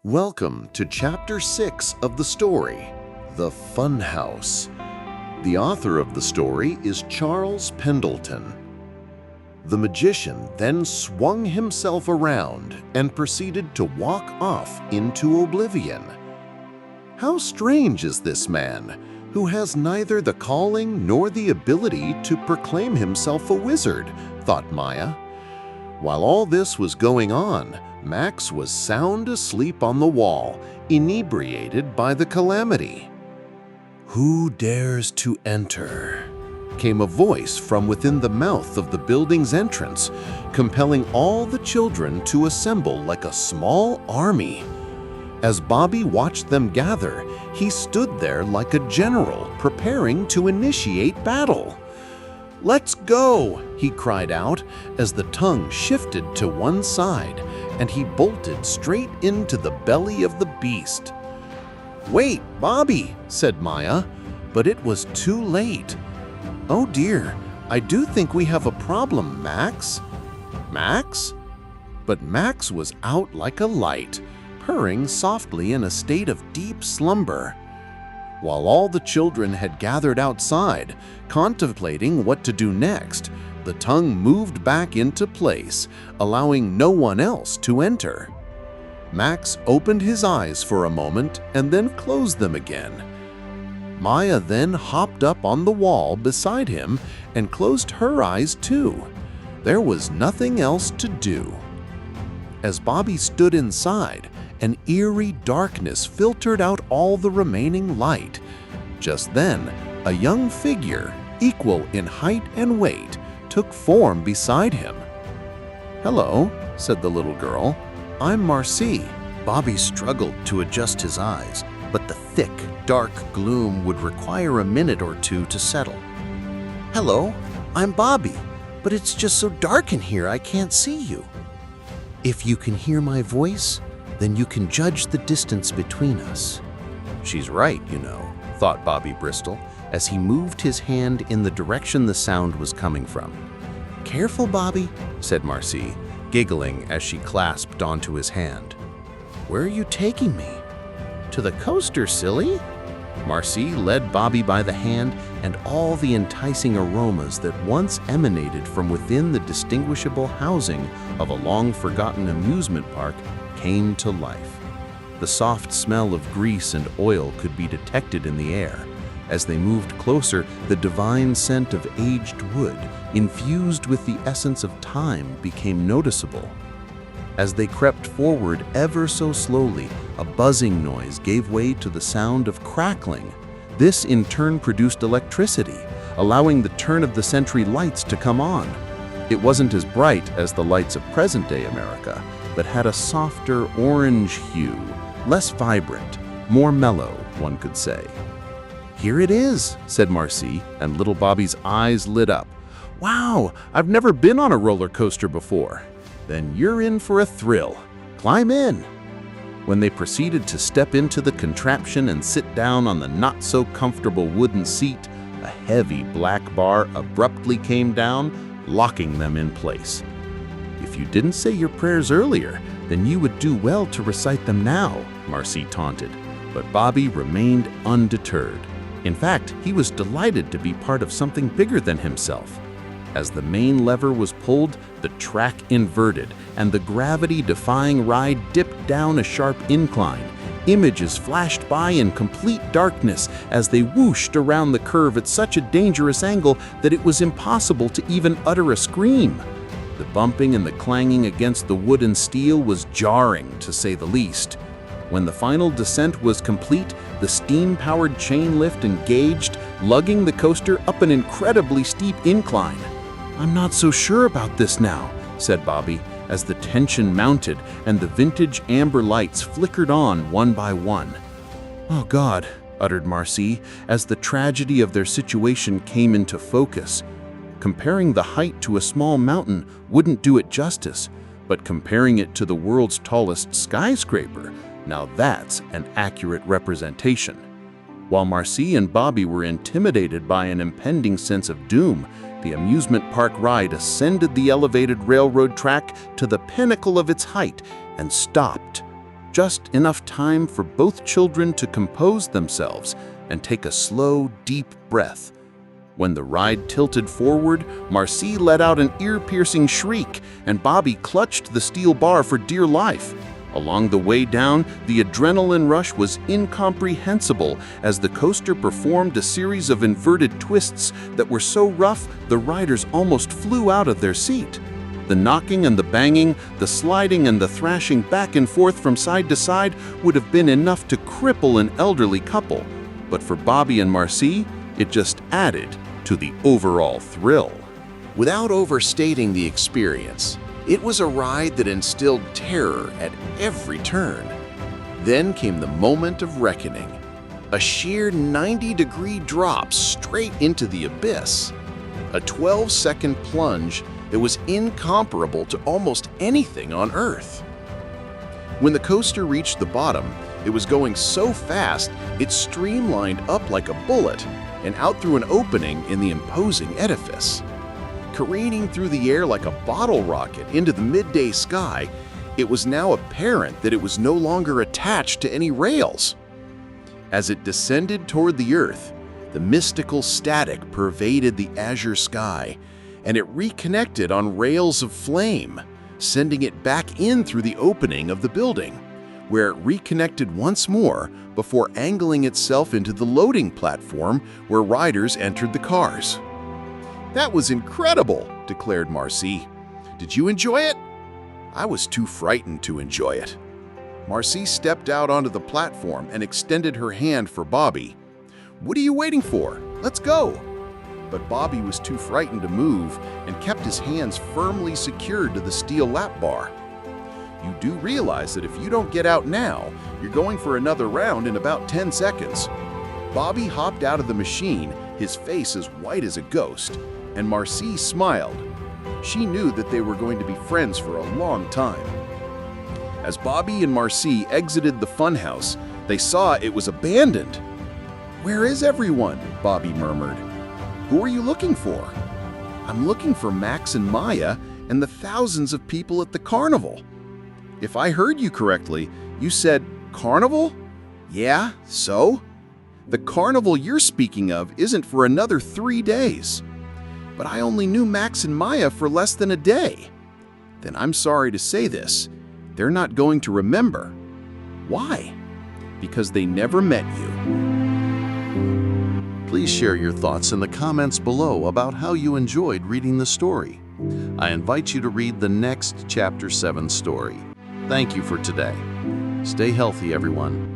Welcome to Chapter 6 of the story, The Funhouse. The author of the story is Charles Pendelton. The magician then swung himself around and proceeded to walk off into oblivion. How strange is this man, who has neither the calling nor the ability to proclaim himself a wizard, thought Maya. While all this was going on, Max was sound asleep on the wall, inebriated by the calamity. "Who dares to enter?" came a voice from within the mouth of the building's entrance, compelling all the children to assemble like a small army. As Bobby watched them gather, he stood there like a general preparing to initiate battle. "Let's go!" he cried out as the tongue shifted to one side and he bolted straight into the belly of the beast. "Wait, Bobby," said Maya, but it was too late. "Oh dear, I do think we have a problem, Max." "Max?" But Max was out like a light, purring softly in a state of deep slumber. While all the children had gathered outside, contemplating what to do next, the tongue moved back into place, allowing no one else to enter. Max opened his eyes for a moment and then closed them again. Maya then hopped up on the wall beside him and closed her eyes too. There was nothing else to do. As Bobby stood inside, an eerie darkness filtered out all the remaining light. Just then, a young figure, equal in height and weight, took form beside him. "Hello," said the little girl. "I'm Marcy." Bobby struggled to adjust his eyes, but the thick, dark gloom would require a minute or two to settle. "Hello, I'm Bobby, but it's just so dark in here I can't see you." "If you can hear my voice, then you can judge the distance between us." "She's right, you know," thought Bobby Bristol, as he moved his hand in the direction the sound was coming from. "Careful, Bobby," said Marcy, giggling as she clasped onto his hand. "Where are you taking me?" "To the coaster, silly." Marcy led Bobby by the hand, and all the enticing aromas that once emanated from within the distinguishable housing of a long-forgotten amusement park came to life. The soft smell of grease and oil could be detected in the air. As they moved closer, the divine scent of aged wood, infused with the essence of time, became noticeable. As they crept forward ever so slowly, a buzzing noise gave way to the sound of crackling. This in turn produced electricity, allowing the turn-of-the-century lights to come on. It wasn't as bright as the lights of present-day America, but had a softer orange hue, less vibrant, more mellow, one could say. "Here it is," said Marcy, and little Bobby's eyes lit up. "Wow, I've never been on a roller coaster before." "Then you're in for a thrill. Climb in." When they proceeded to step into the contraption and sit down on the not-so-comfortable wooden seat, a heavy black bar abruptly came down, locking them in place. "If you didn't say your prayers earlier, then you would do well to recite them now," Marcy taunted. But Bobby remained undeterred. In fact, he was delighted to be part of something bigger than himself. As the main lever was pulled, the track inverted, and the gravity-defying ride dipped down a sharp incline. Images flashed by in complete darkness as they whooshed around the curve at such a dangerous angle that it was impossible to even utter a scream. The bumping and the clanging against the wood and steel was jarring, to say the least. When the final descent was complete, the steam-powered chain lift engaged, lugging the coaster up an incredibly steep incline. "I'm not so sure about this now," said Bobby, as the tension mounted and the vintage amber lights flickered on one by one. "Oh God," uttered Marcy, as the tragedy of their situation came into focus. Comparing the height to a small mountain wouldn't do it justice, but comparing it to the world's tallest skyscraper, now that's an accurate representation. While Marcy and Bobby were intimidated by an impending sense of doom, the amusement park ride ascended the elevated railroad track to the pinnacle of its height and stopped. just enough time for both children to compose themselves and take a slow, deep breath. When the ride tilted forward, Marcy let out an ear-piercing shriek, and Bobby clutched the steel bar for dear life. Along the way down, the adrenaline rush was incomprehensible as the coaster performed a series of inverted twists that were so rough the riders almost flew out of their seat. The knocking and the banging, the sliding and the thrashing back and forth from side to side would have been enough to cripple an elderly couple. But for Bobby and Marcy, it just added to the overall thrill. Without overstating the experience, it was a ride that instilled terror at every turn. Then came the moment of reckoning, a sheer 90-degree drop straight into the abyss, a 12-second plunge that was incomparable to almost anything on Earth. When the coaster reached the bottom, it was going so fast it streamlined up like a bullet and out through an opening in the imposing edifice. Careening through the air like a bottle rocket into the midday sky, it was now apparent that it was no longer attached to any rails. As it descended toward the earth, the mystical static pervaded the azure sky, and it reconnected on rails of flame, sending it back in through the opening of the building, where it reconnected once more before angling itself into the loading platform where riders entered the cars. "That was incredible," declared Marcy. "Did you enjoy it?" "I was too frightened to enjoy it." Marcy stepped out onto the platform and extended her hand for Bobby. "What are you waiting for? Let's go." But Bobby was too frightened to move and kept his hands firmly secured to the steel lap bar. "You do realize that if you don't get out now, you're going for another round in about 10 seconds. Bobby hopped out of the machine, his face as white as a ghost, and Marcy smiled. She knew that they were going to be friends for a long time. As Bobby and Marcy exited the funhouse, they saw it was abandoned. "Where is everyone?" Bobby murmured. "Who are you looking for?" "I'm looking for Max and Maya and the thousands of people at the carnival." "If I heard you correctly, you said carnival?" "Yeah, so?" "The carnival you're speaking of isn't for another 3 days." "But I only knew Max and Maya for less than a day." "Then I'm sorry to say this. They're not going to remember." "Why?" "Because they never met you." Please share your thoughts in the comments below about how you enjoyed reading the story. I invite you to read the next Chapter 7 story. Thank you for today. Stay healthy, everyone.